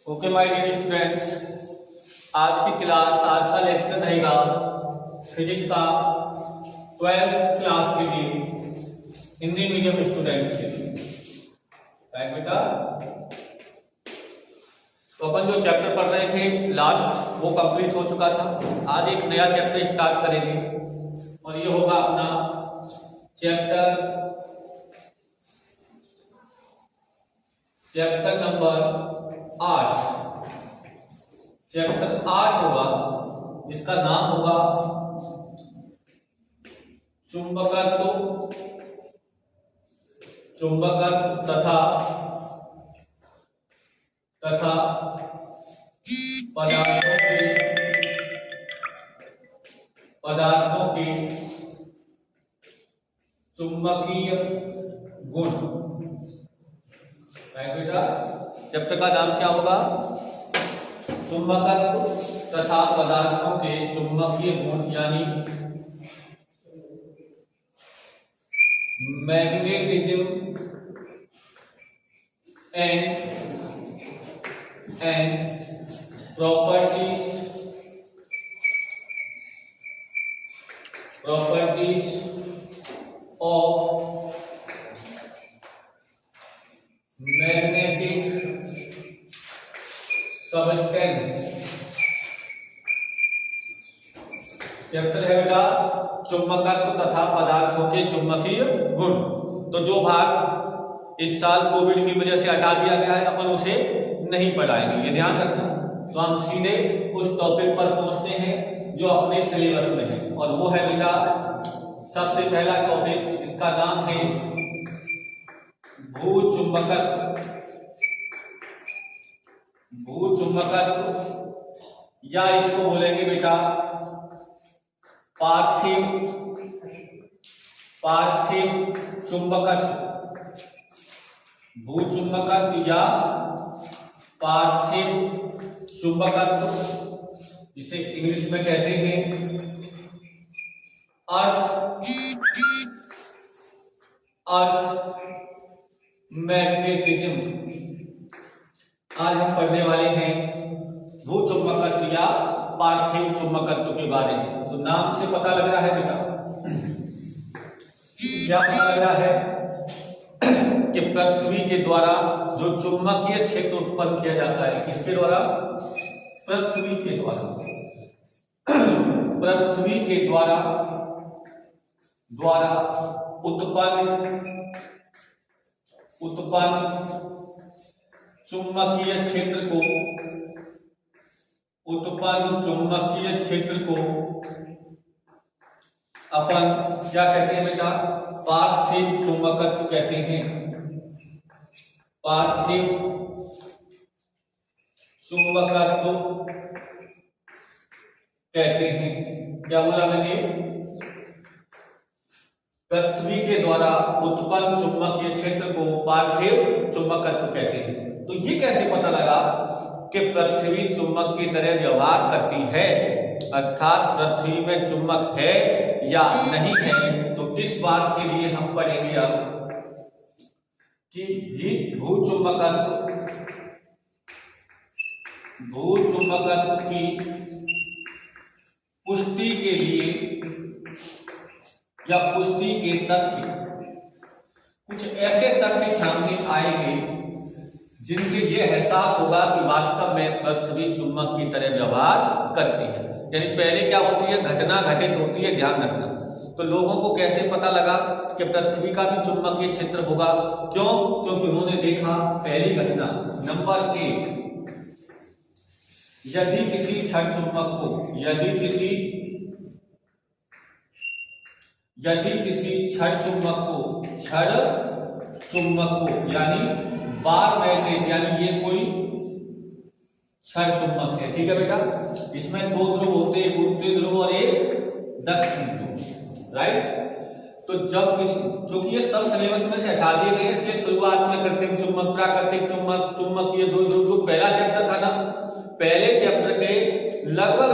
Okay my dear students, आज की class, आज का लेक्चर रहेगा फिजिक्स का 12th क्लास के लिए, हिंदी मीडियम स्टूडेंट्स के लिए। राइट बेटा, तो अपन जो चैप्टर पढ़ रहे थे लास्ट वो कंप्लीट हो चुका था। आज एक नया चैप्टर स्टार्ट करेंगे और ये होगा अपना चैप्टर नंबर 8। चैप्टर 8 होगा जिसका नाम होगा चुंबकत्व तथा पदार्थों के चुंबकीय गुण। राइट बेटा, चैप्टर का नाम क्या होगा? चुंबकत्व तथा पदार्थों के चुंबकीय गुण, यानी magnetism and properties of magnetic substance. Chapter है बेटा चुंबकत्व तथा पदार्थों के चुंबकीय गुण। तो जो भाग इस साल कोविड की वजह से हटा दिया गया है अपन उसे नहीं पढ़ाएंगे, ये ध्यान रखना। तो हम सीधे उस टॉपिक पर पहुंचते हैं जो अपने सिलेबस में है, और वो है बेटा सबसे पहला टॉपिक, इसका नाम है भूचुंबकत्व, या इसको बोलेंगे बेटा पार्थिव चुंबकत्व। भूचुंबकत्व या पार्थिव चुंबकत्व, इसे इंग्लिश में कहते हैं अर्थ मैग्नेटिज्म। आज हम पढ़ने वाले हैं भूचुंबकत्व या पार्थिव चुंबकत्व के बारे में। तो नाम से पता लग रहा है बेटा, क्या पता लग रहा है कि पृथ्वी के द्वारा जो चुंबकीय क्षेत्र उत्पन्न किया जाता है, किसके द्वारा? पृथ्वी के द्वारा उत्पन्न चुंबकीय क्षेत्र को अपन क्या कहते हैं बेटा? पार्थिव चुंबकत्व कहते हैं। पार्थिव चुंबकत्व कहते हैं। क्या बोला मैंने? पृथ्वी के द्वारा उत्पन्न चुंबकीय क्षेत्र को पार्थिव चुंबकत्व कहते हैं। तो ये कैसे पता लगा कि पृथ्वी चुंबक की तरह व्यवहार करती है, अर्थात पृथ्वी में चुंबक है या नहीं है? तो इस बात के लिए हम पढ़ेंगे अब कि भूचुंबकत्व की पुष्टि के लिए या पुष्टि के तथ्य, कुछ ऐसे तथ्य सामने आएंगे जिनसे यह एहसास होगा कि वास्तव में पृथ्वी चुंबक की तरह व्यवहार करती है। यानी पहले क्या होती है? घटना घटित होती है, ध्यान रखना। तो लोगों को कैसे पता लगा कि पृथ्वी का भी चुंबकीय क्षेत्र होगा? क्यों? क्योंकि उन्होंने देखा पहली घटना, नंबर 1, यदि किसी क्षण चुंबक को यानी बार मैग्नेट, यानी ये कोई क्षण चुंबक है, ठीक है बेटा? इसमें 2 ध्रुव होते हैं, उत्तरी ध्रुव और एक दक्षिणी ध्रुव। राइट, तो जब क्योंकि ये सब सिलेबस में से हटा दिए गए, इसलिए शुरुआत में कृत्रिम चुंबक, प्राकृतिक चुंबक, चुंबकीय ध्रुव, जो पहला चैप्टर था ना, पहले चैप्टर के लगभग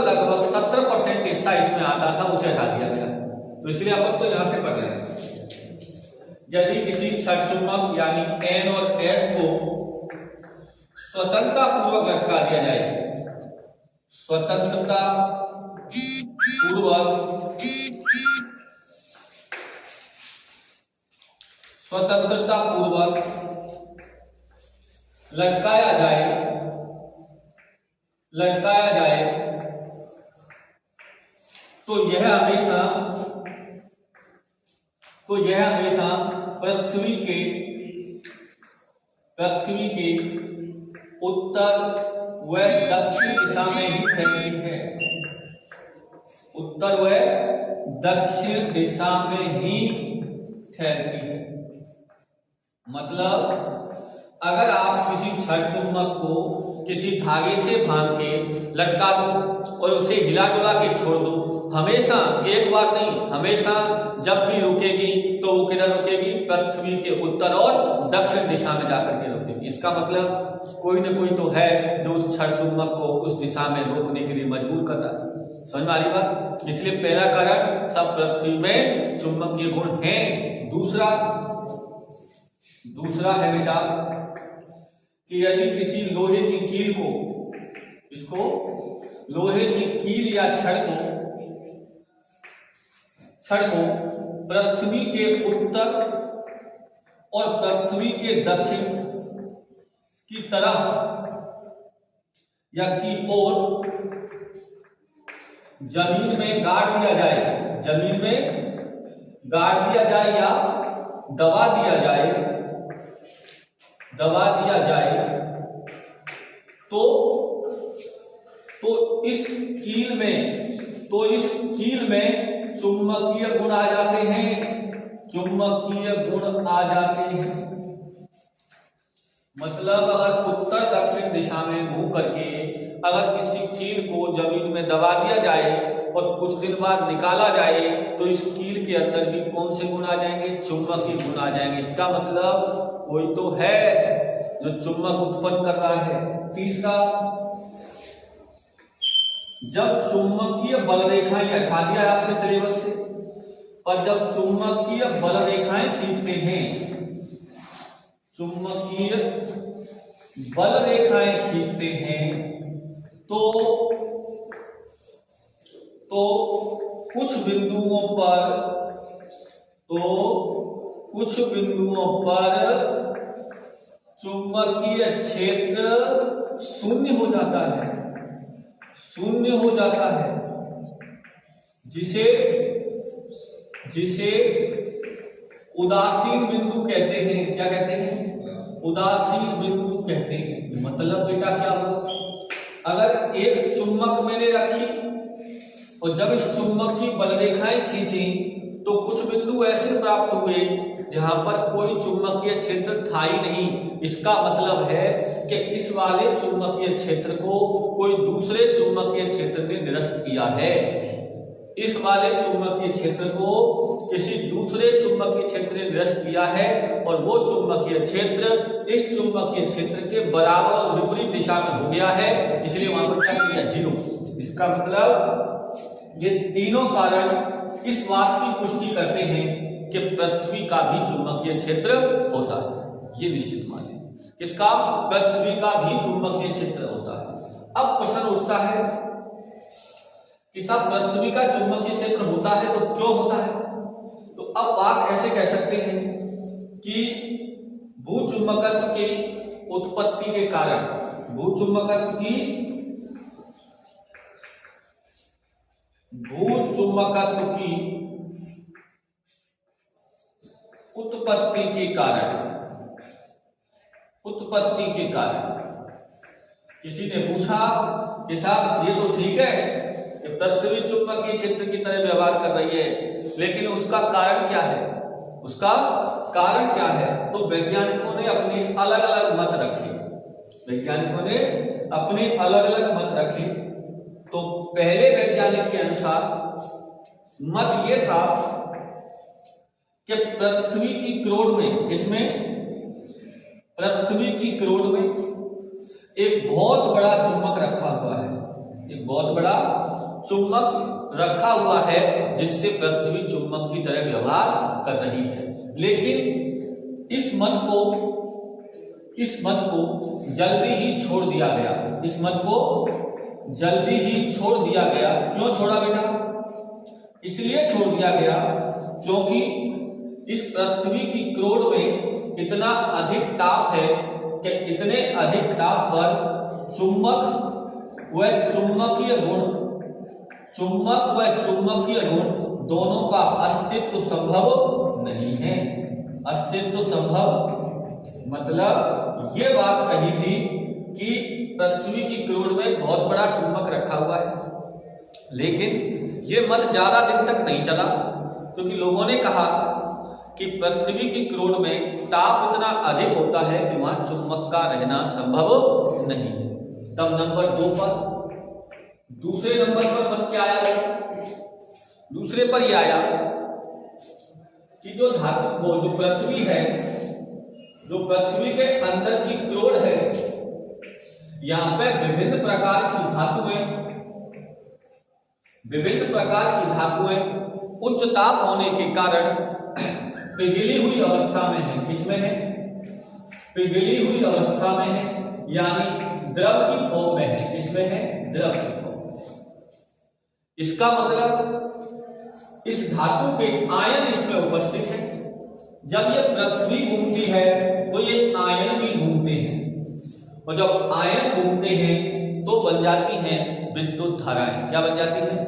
70% हिस्सा इसमें आता था, उसे हटा दिया गया। तो इसलिए अपन तो यहां से पढ़ रहे हैं। यदि किसी क्षण चुंबक यानी N और S को स्वतंत्रता पूर्वक लटका दिया जाए, स्वतंत्रता पूर्वक लटकाया जाए तो यह हमेशा पृथ्वी के उत्तर व दक्षिण दिशा में ही फैलती है। उत्तर व दक्षिण दिशा में ही फैलती है। मतलब अगर आप किसी क्षण चुंबक को किसी धागे से बांध के लटका दो और उसे हिला डुला के छोड़ दो, हमेशा, एक बार नहीं, हमेशा जब भी रुकेगी तो वो किधर रुकेगी? पृथ्वी के उत्तर और दक्षिण दिशा में जाकर के रुकेगी। इसका मतलब कोई न कोई तो है जो उस क्षण चुंबक को उस दिशा में रोकने के लिए मजबूर कर रहा है। समझ में आ रही बात? इसलिए पहला कारण, सब पृथ्वी में चुंबकीय गुण है। दूसरा है बेटा कि यदि किसी लोहे की कील को, लोहे की कील या छड़ को पृथ्वी के उत्तर और पृथ्वी के दक्षिण की तरफ या की ओर जमीन में गाड़ दिया जाए या दबा दिया जाए तो इस कील में चुंबकीय गुण आ जाते हैं। मतलब अगर उत्तर दक्षिण दिशा में मूव करके अगर किसी कील को जमीन में दबा दिया जाए और कुछ दिन बाद निकाला जाए तो इस कील के अंदर भी कौन से गुण आ जाएंगे? चुंबकीय गुण आ जाएंगे। इसका मतलब कोई तो है जो चुंबक उत्पन्न कर रहा है। तीसरा, जब चुंबकीय बल रेखाएं, हटा दिया आपके सिलेबस से, पर जब चुंबकीय बल रेखाएं खींचते हैं, चुंबकीय बल रेखाएं खींचते हैं तो कुछ बिंदुओं पर चुंबकीय क्षेत्र शून्य हो जाता है, जिसे उदासीन बिंदु कहते हैं। क्या कहते हैं? उदासीन बिंदु कहते हैं। मतलब बेटा क्या होगा? अगर एक चुंबक मैंने रखी और जब इस चुंबक की बल रेखाएं खींची तो कुछ बिंदु ऐसे प्राप्त हुए जहां पर कोई चुंबकीय क्षेत्र था ही नहीं। इसका मतलब है कि इस वाले चुंबकीय क्षेत्र को कोई दूसरे चुंबकीय क्षेत्र ने निरस्त किया है। इस वाले चुंबकीय क्षेत्र को किसी दूसरे चुंबकीय क्षेत्र ने निरस्त किया है और वो चुंबकीय क्षेत्र इस चुंबकीय क्षेत्र के बराबर और विपरीत दिशा में हो गया है, इसलिए वहां पर क्या किया? जीरो। इसका मतलब ये तीनों कारण इस बात की पुष्टि करते हैं कि पृथ्वी का भी चुंबकीय क्षेत्र होता है। ये निश्चित मान लें, किसका? पृथ्वी का भी चुंबकीय क्षेत्र होता है। अब प्रश्न उठता है कि सब पृथ्वी का चुंबकीय क्षेत्र होता है तो क्यों होता है? तो अब बात ऐसे कह सकते हैं कि भूचुंबकत्व की उत्पत्ति के कारण, भूचुंबकत्व की उत्पत्ति के कारण किसी ने पूछा कि साहब ये तो ठीक है कि पृथ्वी चुंबकीय क्षेत्र की तरह व्यवहार कर रही है, लेकिन उसका कारण क्या है? तो वैज्ञानिकों ने अपने अलग अलग मत रखे। तो पहले वैज्ञानिक के अनुसार मत ये था कि पृथ्वी की क्रोड में एक बहुत बड़ा चुंबक रखा हुआ है, एक बहुत बड़ा चुंबक रखा हुआ है जिससे पृथ्वी चुंबक की तरह व्यवहार कर रही है। लेकिन इस मत को जल्दी ही छोड़ दिया गया। इस मत को जल्दी ही छोड़ दिया गया। क्यों छोड़ा बेटा? इसलिए छोड़ दिया गया क्योंकि इस पृथ्वी की क्रोड में इतना अधिक ताप है कि इतने अधिक ताप पर चुंबक व चुंबकीय गुण दोनों का अस्तित्व संभव नहीं है। अस्तित्व संभव मतलब ये बात कही थी कि पृथ्वी की क्रोड में बहुत बड़ा चुंबक रखा हुआ है, लेकिन ये मत ज्यादा दिन तक नहीं चला क्योंकि लोगों ने कहा कि पृथ्वी की क्रोड में ताप इतना अधिक होता है कि वहां चुंबक का रहना संभव नहीं है। तब नंबर 2 पर, दूसरे नंबर पर मत क्या आया? दूसरे पर यह आया कि जो धातु वो जो पृथ्वी है, जो पृथ्वी के अंदर की क्रोड है, यहां पे विभिन्न प्रकार की धातुएं उच्च ताप होने के कारण पिघली हुई अवस्था में है। किसमें है? पिघली हुई अवस्था में है, यानी द्रव की फॉर्म में है। किसमें है? द्रव की फॉर्म। इसका मतलब इस धातु के आयन इसमें उपस्थित है। जब ये पृथ्वी घूमती है तो ये आयन भी घूमते हैं, और जब आयन घूमते हैं तो बन जाती हैं विद्युत धाराएं। क्या बन जाती हैं?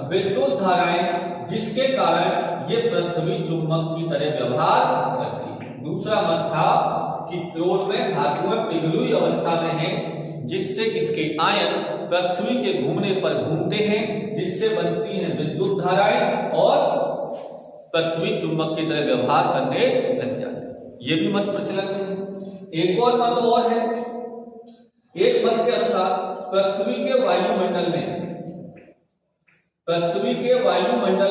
विद्युत धाराएं, जिसके कारण ये पृथ्वी चुंबक की तरह व्यवहार करती है। दूसरा मत था कि क्रोड में धातुएं पिघली हुई अवस्था में हैं, जिससे इसके आयन पृथ्वी के घूमने पर घूमते हैं, जिससे बनती हैं विद्युत धाराएं और पृथ्वी चुंबक की तरह व्यवहार करने लग जाती है। ये भी मत प्रचलन में है। एक और मत और है। एक मत के अनुसार पृथ्वी के वायुमंडल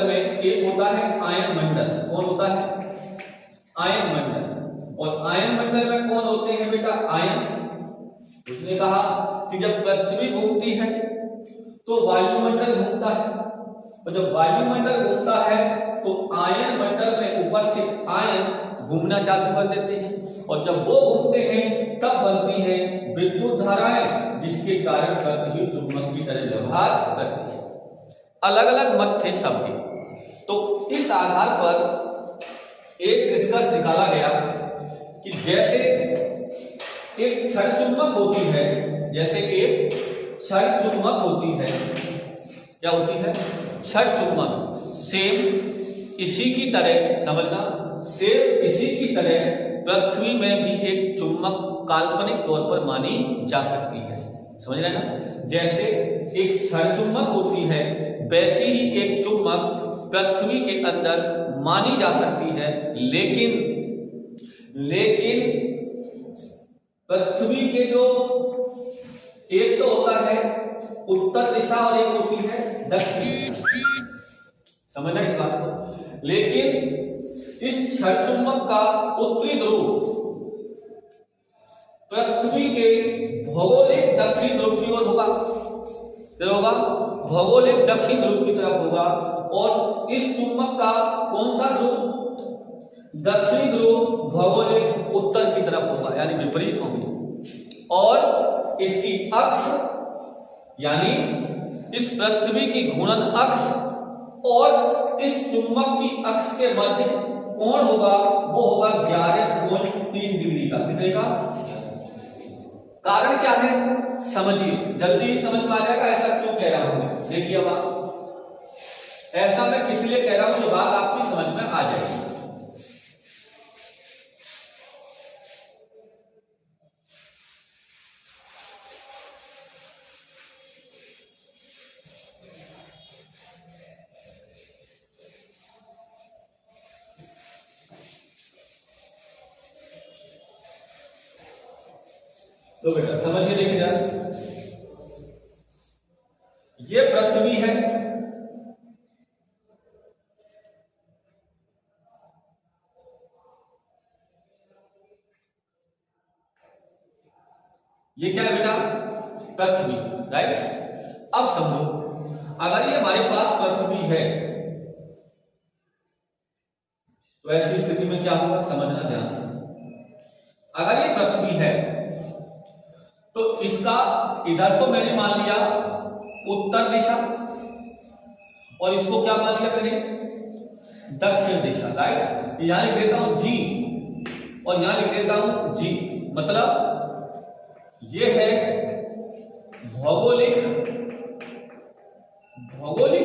में एक होता है आयन मंडल। कौन होता है? आयन मंडल। और आयन मंडल में कौन होते हैं बेटा? आयन। उसने कहा कि जब पृथ्वी घूमती है तो वायुमंडल घूमता है, और जब वायुमंडल घूमता है तो आयन मंडल में उपस्थित आयन घूमना चालू कर देते हैं, और जब वो घूमते हैं तब बनती हैं विद्युत धाराएं, जिसके कारण पृथ्वी चुंबक की तरह व्यवहार करती है। अलग अलग मत थे सबके। तो इस आधार पर एक निष्कर्ष निकाला गया कि जैसे एक क्षण चुंबक होती है, जैसे एक क्षण चुंबक होती है, क्या होती है? क्षण चुंबक। सेम इसी की तरह, समझना, सेम इसी की तरह पृथ्वी में भी एक चुंबक काल्पनिक तौर पर मानी जा सकती है। समझ रहे ना? जैसे एक क्षण चुंबक होती है, वैसे ही एक चुंबक पृथ्वी के अंदर मानी जा सकती है, लेकिन पृथ्वी के जो एक तो होता है उत्तर दिशा और एक होती है दक्षिण। समझना इस बात को। लेकिन इस क्षण चुंबक का उत्तरी ध्रुव पृथ्वी के भौगोलिक दक्षिण ध्रुव की ओर होगा। क्या होगा? भौगोलिक दक्षिण ध्रुव की तरफ होगा। और इस चुंबक का कौन सा ध्रुव? दक्षिणी ध्रुव भौगोलिक उत्तर की तरफ होगा, यानी विपरीत होंगे। और इसकी अक्ष, यानी इस पृथ्वी की घूर्णन अक्ष और इस चुंबक की अक्ष के मध्य कोण होगा, वो होगा 11.3 डिग्री का। कितने का? कारण क्या है समझिए, जल्दी समझ में आ जाएगा ऐसा क्यों कह रहा हूं मैं। देखिए अब आप, ऐसा मैं किस लिए कह रहा हूं, जो बात आपकी समझ में आ जाएगी। तो बेटा समझिए, देखिए यार, ये पृथ्वी है, ये क्या है बेटा? पृथ्वी, राइट। अब समझो, अगर ये हमारे पास पृथ्वी है तो ऐसी स्थिति में क्या होगा, समझना ध्यान से। अगर ये पृथ्वी है तो इसका इधर तो मैंने मान लिया उत्तर दिशा और इसको क्या मान लिया मैंने, दक्षिण दिशा, राइट। यहां लिख देता हूं जी और यहां लिख देता हूं जी, मतलब ये है भौगोलिक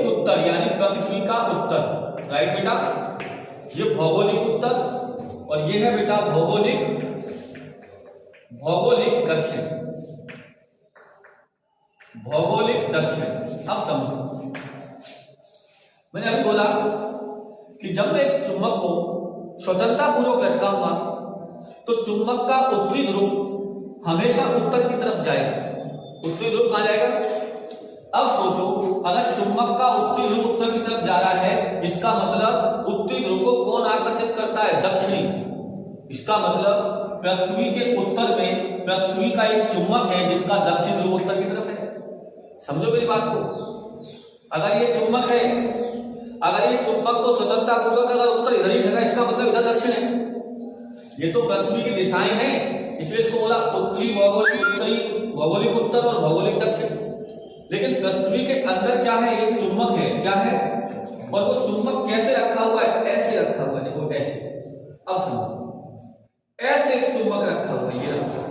उत्तर यानी पृथ्वी का उत्तर, राइट बेटा। ये भौगोलिक उत्तर और ये है बेटा भौगोलिक दक्षिण, भौगोलिक दक्षिण। अब समझो, मैंने अभी बोला कि जब मैं एक चुंबक को स्वतंत्रता पूर्वक लटकाऊंगा तो चुंबक का उत्तरी ध्रुव हमेशा उत्तर की तरफ जाएगा। उत्तरी ध्रुव कहां जाएगा? अब सोचो, अगर चुंबक का उत्तरी ध्रुव उत्तर की तरफ जा रहा है, इसका मतलब उत्तरी ध्रुव को कौन आकर्षित करता है? दक्षिणी। इसका मतलब पृथ्वी के उत्तर में पृथ्वी का एक चुंबक है जिसका दक्षिण ध्रुव उत्तर की तरफ है। समझो मेरी बात को। अगर ये चुंबक है, अगर ये चुंबक को स्वतंत्रता पूर्वक अगर उत्तर इधर ही जगह, इसका मतलब इधर दक्षिण है। ये तो पृथ्वी की दिशाएं हैं, इसलिए इसको बोला उत्तरी भौगोलिक उत्तर और भौगोलिक दक्षिण। लेकिन पृथ्वी के अंदर क्या है? एक चुंबक है, क्या है? और वो चुंबक कैसे रखा हुआ है? ऐसे रखा हुआ है, देखो ऐसे। अब समझो, ऐसे एक चुंबक रखा हुआ है, ये रखा,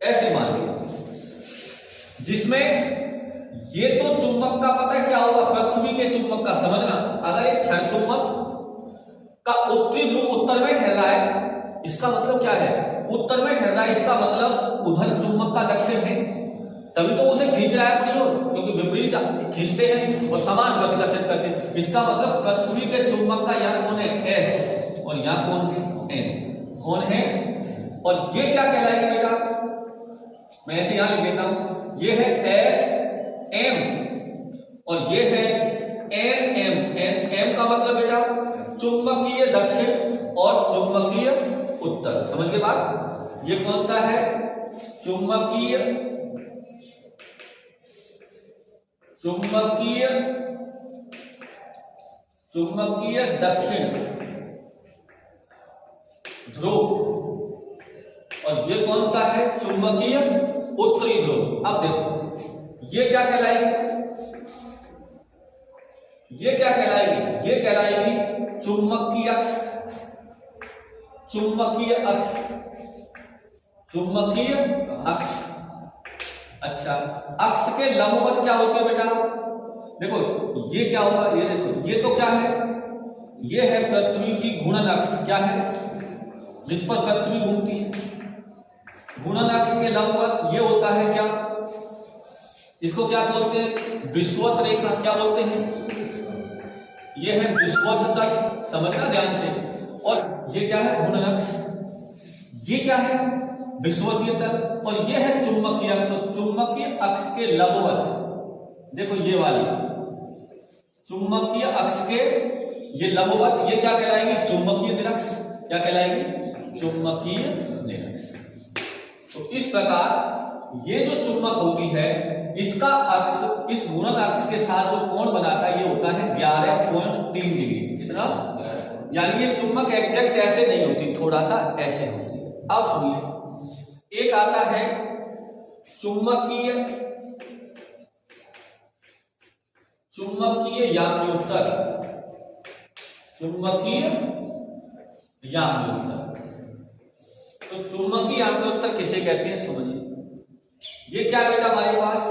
ऐसे मान लिया, जिसमें ये तो चुंबक का पता है क्या होगा? पृथ्वी के चुंबक का समझना, अगर एक क्षण चुंबक का उत्तरी ध्रुव उत्तर में ठहर रहा है, इसका मतलब क्या है? उत्तर में ठहर रहा है, इसका मतलब उधर चुंबक का दक्षिण है, तभी तो उसे खींच रहा है अपनी ओर, क्योंकि विपरीत खींचते हैं और समान गति का सेट करते हैं। इसका मतलब पृथ्वी के चुंबक का यहाँ कौन है? एस, और यहाँ कौन है? एन। कौन है? और ये क्या कहलाएगी बेटा? मैं ऐसे यहां लिख देता हूं, ये है एस एम और ये है एन एम। एन एम का मतलब बेटा चुंबकीय दक्षिण और चुंबकीय उत्तर। समझ गए बात? ये कौन सा है? चुंबकीय दक्षिण ध्रुव और ये कौन सा है? चुंबकीय उत्तरी ध्रुव। अब देखो ये क्या कहलाएगी? ये क्या कहलाएगी? ये कहलाएगी चुंबकीय अक्ष। चुंबकीय अक्ष, चुंबकीय अक्ष। अच्छा, अक्ष के लंबवत क्या होते हैं बेटा? देखो ये क्या होगा? ये देखो, ये तो क्या है? ये है पृथ्वी की घूर्णन अक्ष। क्या है? जिस पर पृथ्वी घूमती है। घूर्णन अक्ष के लंबवत ये होता है क्या? इसको क्या बोलते हैं? विषुवत रेखा। क्या बोलते हैं? ये है विषुवत तल, समझना ध्यान से। और ये क्या है? घूर्णन अक्ष। ये क्या है? विषुवतीय तल। और ये है चुंबकीय अक्ष। चुंबकीय अक्ष के लंबवत देखो ये वाली चुंबकीय अक्ष के ये लंबवत, ये क्या कहलाएगी? चुंबकीय निरक्ष। क्या कहलाएगी? चुंबकीय निरक्ष। तो इस प्रकार ये जो चुंबक होती है, इसका अक्ष इस घूर्णन अक्ष के साथ जो कोण बनाता है, ये होता है 11.3 डिग्री। कितना? यानी ये चुंबक एग्जैक्ट ऐसे नहीं होती, थोड़ा सा ऐसे होती है। अब सुनिए, एक आता है चुंबकीय याम्योत्तर। चुंबकीय याम्योत्तर। तो चुंबकीय याम्योत्तर किसे कहते हैं समझिए। ये क्या है बेटा हमारे पास?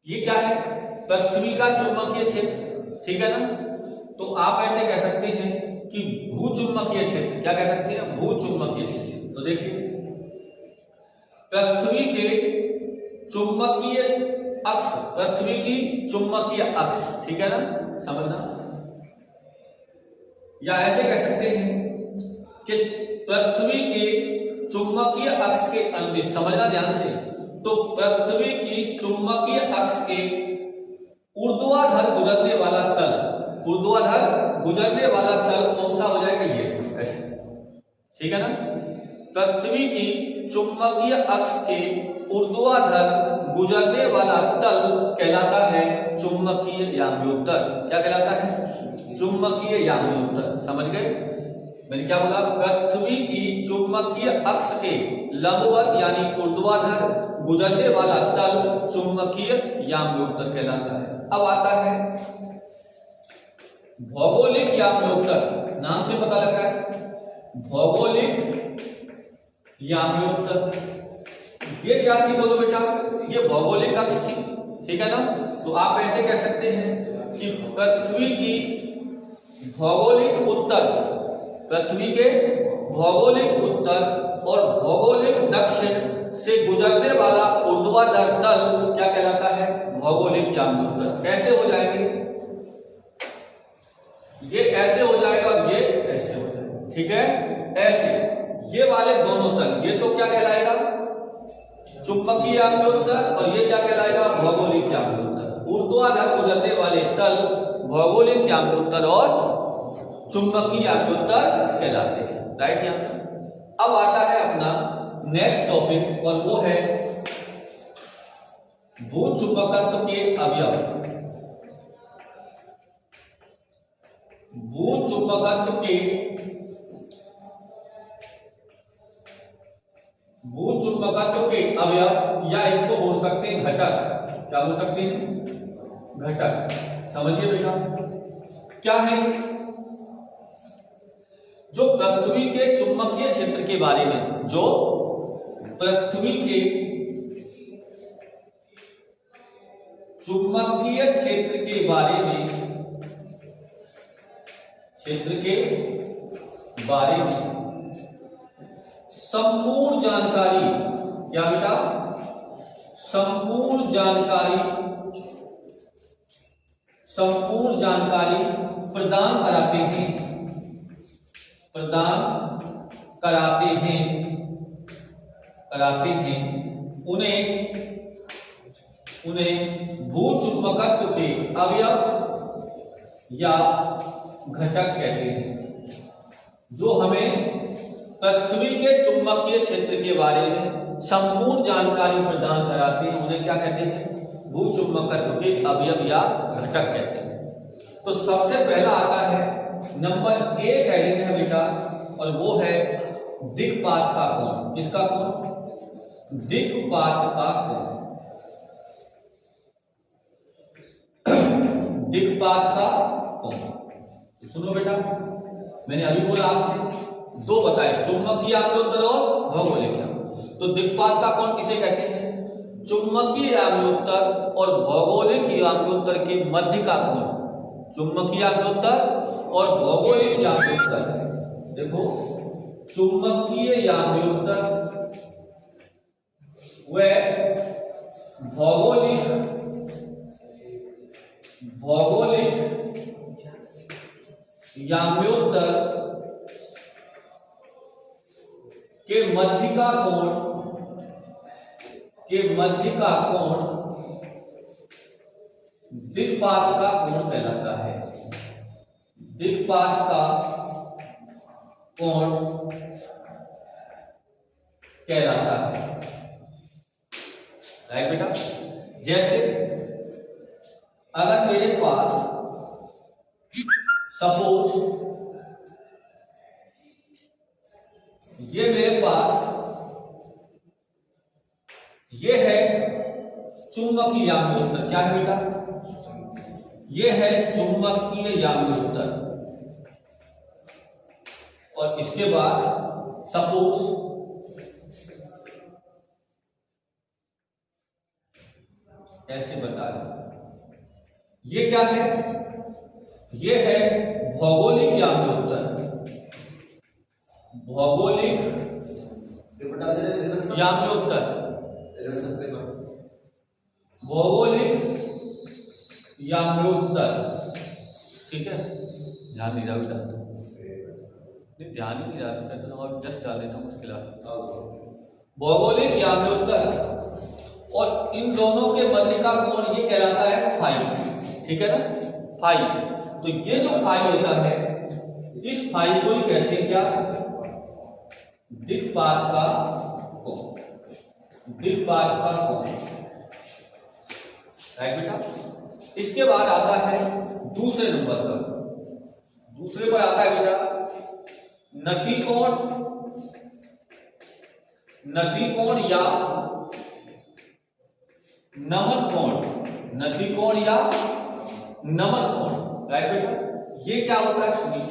ये क्या है? पृथ्वी का चुंबकीय क्षेत्र, ठीक है ना? तो आप ऐसे कह सकते हैं कि भूचुंबकीय क्षेत्र। क्या कह सकते हैं? भूचुंबकीय क्षेत्र। तो देखिए, पृथ्वी के चुंबकीय अक्ष, पृथ्वी की चुंबकीय अक्ष, ठीक है ना? समझना। या ऐसे कह सकते हैं कि पृथ्वी के चुंबकीय अक्ष के अनुदिश, समझना ध्यान से। तो पृथ्वी की चुंबकीय अक्ष के ऊर्ध्वाधर गुजरने वाला तल, ऊर्ध्वाधर गुजरने वाला तल कौन सा हो जाएगा? ये ऐसे, ठीक है ना? पृथ्वी की चुंबकीय अक्ष के ऊर्ध्वाधर गुजरने वाला तल कहलाता है चुंबकीय याम्योत्तर। क्या कहलाता है? चुंबकीय याम्योत्तर। समझ गए? मैंने क्या बोला? पृथ्वी की चुंबकीय अक्ष के लंबवत यानी ऊर्ध्वाधर गुजरने वाला तल चुंबकीय याम्योत्तर कहलाता है। अब आता है भौगोलिक याम्योत्तर। नाम से पता लग रहा है भौगोलिक याम्योत्तर। ये क्या थी बोलो बेटा? ये भौगोलिक अक्ष थी, ठीक है ना? तो आप ऐसे कह सकते हैं कि पृथ्वी की भौगोलिक उत्तर, पृथ्वी के भौगोलिक उत्तर और भौगोलिक दक्षिण से गुजरने वाला ऊर्ध्वाधर तल क्या कहलाता है? भौगोलिक याम्योत्तर। ऐसे हो जाएंगे, ये ऐसे हो जाएगा, ये ऐसे हो जाएगा, ठीक है? ऐसे ये वाले दोनों तल, ये तो क्या कहलाएगा? चुंबकीय याम्योत्तर, और ये क्या कहलाएगा? भौगोलिक याम्योत्तर। ऊर्ध्वाधर गुजरने वाले तल भौगोलिक याम्योत्तर और चुंबकीय याम्योत्तर कहलाते हैं। राइट? यहां अब आता है अपना नेक्स्ट टॉपिक, और वो है भूचुंबकत्व के अवयव। भूचुंबकत्व के अवयव, या इसको बोल सकते हैं घटक। क्या बोल सकते हैं? घटक। समझिए बेटा क्या है? जो पृथ्वी के चुंबकीय क्षेत्र के बारे में, जो पृथ्वी के चुंबकीय क्षेत्र के बारे में, संपूर्ण जानकारी, क्या बेटा? संपूर्ण जानकारी प्रदान कराते हैं उन्हें भूचुंबकत्व के अवयव या घटक कहते हैं। जो हमें पृथ्वी के चुंबकीय क्षेत्र के बारे में संपूर्ण जानकारी प्रदान कराते हैं, उन्हें क्या कहते हैं? भूचुंबकत्व के अवयव या घटक कहते हैं। तो सबसे पहला आता है नंबर 1 हेडिंग है बेटा, और वो है दिक्पात का कोण। किसका कोण? दिक्पात का कोण। दिक्पात का कोण। सुनो बेटा, मैंने अभी बोला आपसे दो बताए, चुंबकीय याम्योत्तर और भौगोलिक। तो दिक्पात का कोण किसे कहते हैं? चुंबकीय याम्योत्तर और भौगोलिक याम्योत्तर के मध्य का कोण। चुंबकीय याम्योत्तर और भौगोलिक याम्योत्तर, देखो चुंबकीय याम्योत्तर व भौगोलिक याम्योत्तर के मध्य का कोण दिक्पात का कोण कहलाता है। दिक्पात का कोण कहलाता है। राइट बेटा? जैसे अगर मेरे पास सपोज ये मेरे पास ये है चुंबकीय याम्योत्तर। क्या है बेटा? ये है चुंबकीय याम्योत्तर, और इसके बाद सपोज ऐसे बता दें, ये क्या है? ये है भौगोलिक याम्योत्तर। भौगोलिक याम्योत्तर, भौगोलिक याम्योत्तर, ठीक है? ध्यान नहीं रहा बेटा, ध्यान ही नहीं रहा तो कहते ना, और जस्ट डाल देता हूँ उसके लिए। भौगोलिक याम्योत्तर और इन दोनों के मध्य का कोण ये कहलाता है फाई। ठीक है ना? फाई। तो ये जो फाई होता है, इस फाई को ही कहते हैं क्या? दिक्पात का कोण। दिक्पात का कोण। राइट बेटा। इसके बाद आता है दूसरे नंबर पर, दूसरे पर आता है बेटा नतिकोण, नतिकोण या नमन कोण, नतिकोण या नमन कोण। राइट बेटा। ये क्या होता है सुनिए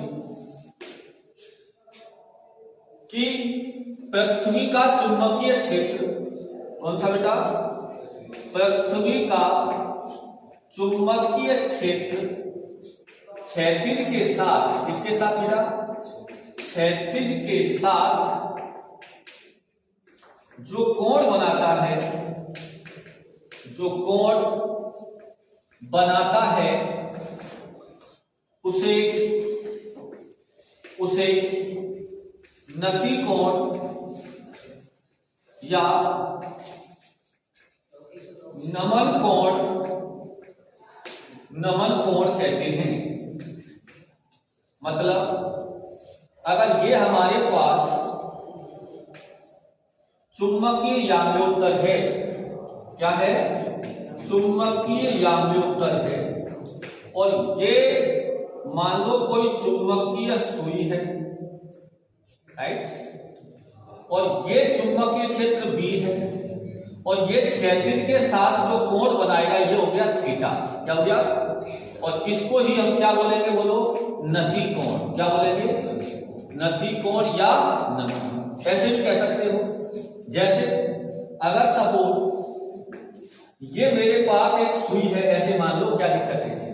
कि पृथ्वी का चुंबकीय क्षेत्र, कौन सा बेटा, पृथ्वी का चुंबकीय क्षेत्र क्षैतिज के साथ, किसके साथ बेटा, क्षैतिज के साथ जो कोण बनाता है, जो कोण बनाता है उसे नतिकोण या नमन कोण कहते हैं। मतलब अगर ये हमारे पास चुंबकीय याम्योत्तर है, क्या है, चुंबकीय याम्योत्तर है, और ये मान लो कोई चुंबकीय सुई है, राइट, और ये चुंबकीय क्षेत्र बी है, और ये क्षैतिज के साथ जो कोण बनाएगा ये हो गया थीटा, क्या हो गया, और इसको ही हम क्या बोलेंगे, बोलो, नतिकोण। क्या बोलेंगे, नतिकोण या नमन। ऐसे भी कह सकते हो, जैसे अगर सपोज ये मेरे पास एक सुई है, ऐसे मान लो, क्या दिक्कत है इसे,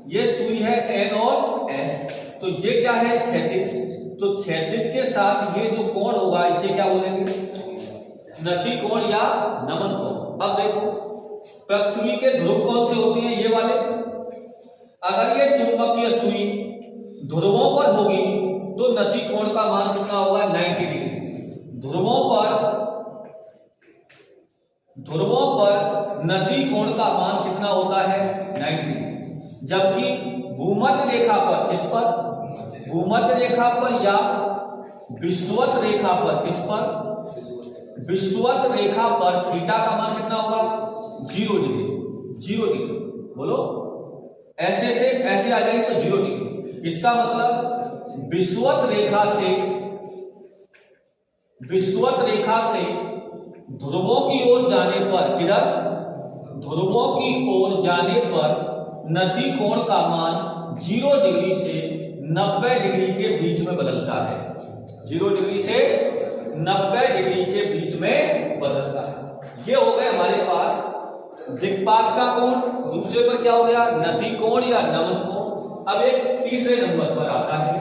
ये सुई है एन और एस, तो ये क्या है, क्षैतिज, तो क्षैतिज के साथ ये जो कोण होगा इसे क्या बोलेंगे, नतिकोण या नमन कोण। अब देखो पृथ्वी के ध्रुव कौन से होते हैं, ये वाले। अगर ये चुंबकीय सुई ध्रुवों पर होगी तो नतिकोण का मान कितना होगा, 90 डिग्री। ध्रुवों पर नतिकोण का मान कितना होता है, 90। जबकि भूमध्य रेखा पर, इस पर, भूमध्य रेखा पर या विषुवत रेखा पर, इस पर, विषुवत रेखा पर थीटा का मान कितना होगा, 0 डिग्री। 0 डिग्री बोलो, ऐसे से ऐसे आ जाएंगे तो 0 डिग्री। इसका मतलब विषुवत रेखा से ध्रुवों की ओर जाने पर, किधर, ध्रुवों की ओर जाने पर नतिकोण का मान 0 डिग्री से 90 डिग्री के बीच में बदलता है। 0 डिग्री से 90 डिग्री के बीच में बदलता है। ये हो गए हमारे पास दिक्पात का कोण। दूसरे पर क्या हो गया, नतिकोण या नमन कोण। अब एक तीसरे नंबर पर आता है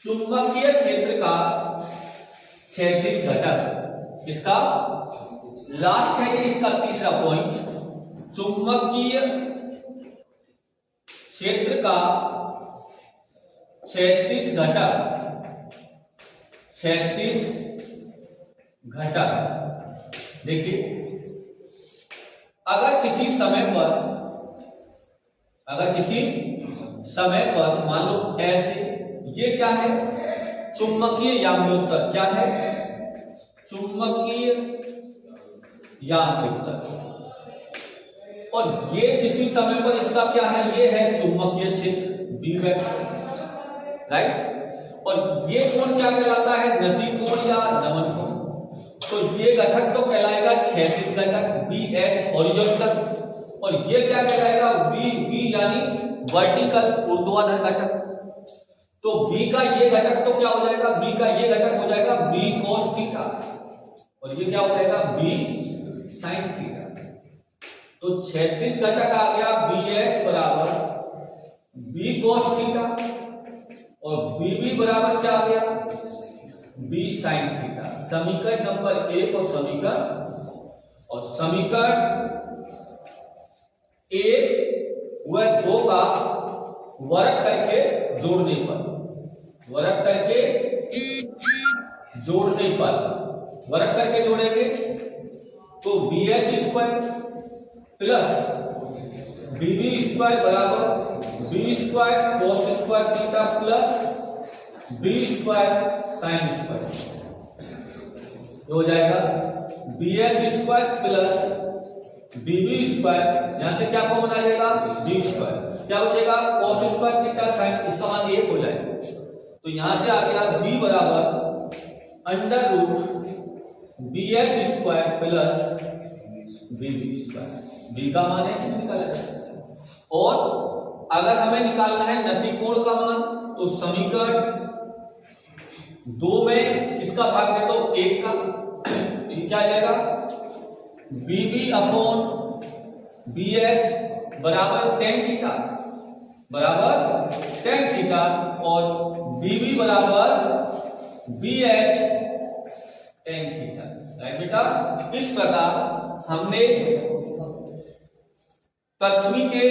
चुंबकीय क्षेत्र का क्षैतिज घटक। इसका लास्ट है ये, इसका तीसरा पॉइंट, चुंबकीय क्षेत्र का क्षैतिज घटक। क्षैतिज घटक देखिए, अगर किसी समय पर मान लो ऐसे, ये क्या है, चुंबकीय याम्योत्तर। क्या है, चुंबकीय याम्योत्तर। और ये किसी समय पर इसका क्या है, ये है चुंबकीय क्षेत्र बी वेक्टर, राइट। और ये कोण क्या कहलाता है, नतिकोण या नमन कोण। तो ये घटक तो कहलाएगा क्षैतिज घटक, बी एच हॉरिजॉन्टल, और ये क्या कहलाएगा, वी यानी वर्टिकल ऊर्ध्वाधर घटक। तो v का ये घटक तो क्या हो जाएगा, v का ये घटक हो जाएगा v cos थीटा, और ये क्या हो जाएगा v sin थीटा। तो क्षैतिज घटक आ गया bh बराबर v cos थीटा, और vb बराबर क्या आ गया, v sin थीटा। समीकरण नंबर 1 और समीकरण 1 व 2 का वर्ग करके जोड़ने पर, वर्ग करके जोड़ेंगे तो BH square plus BB square बराबर B square cos square theta plus B square sine square हो जाएगा। BH square plus b b square, यहां से क्या कॉमन आ जाएगा बी स्क्वायर, क्या बचेगा cos स्क्वायर थीटा sin, इसका मान 1 हो जाएगा। तो यहां से आ गया b बराबर under root b h square plus b b square, b का मान ऐसे निकाला जाए। और अगर हमें निकालना है नतिकोण का मान, तो समीकरण 2 में इसका भाग दे दो 1 का, क्या आ जाएगा बीबी अपॉन बी एच बराबर tan थीटा और बीबी बराबर B H tan theta. Right बेटा, इस प्रकार हमने पृथ्वी के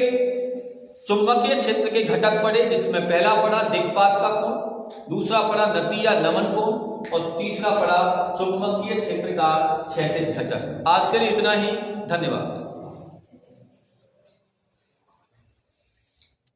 चुंबकीय क्षेत्र के घटक पढ़े, जिसमें पहला पढ़ा दिक्पात का कोण, दूसरा पढ़ा नति या नमन कोण और तीसरा पढ़ा चुंबकीय क्षेत्र का क्षैतिज घटक। आज के लिए इतना ही, धन्यवाद।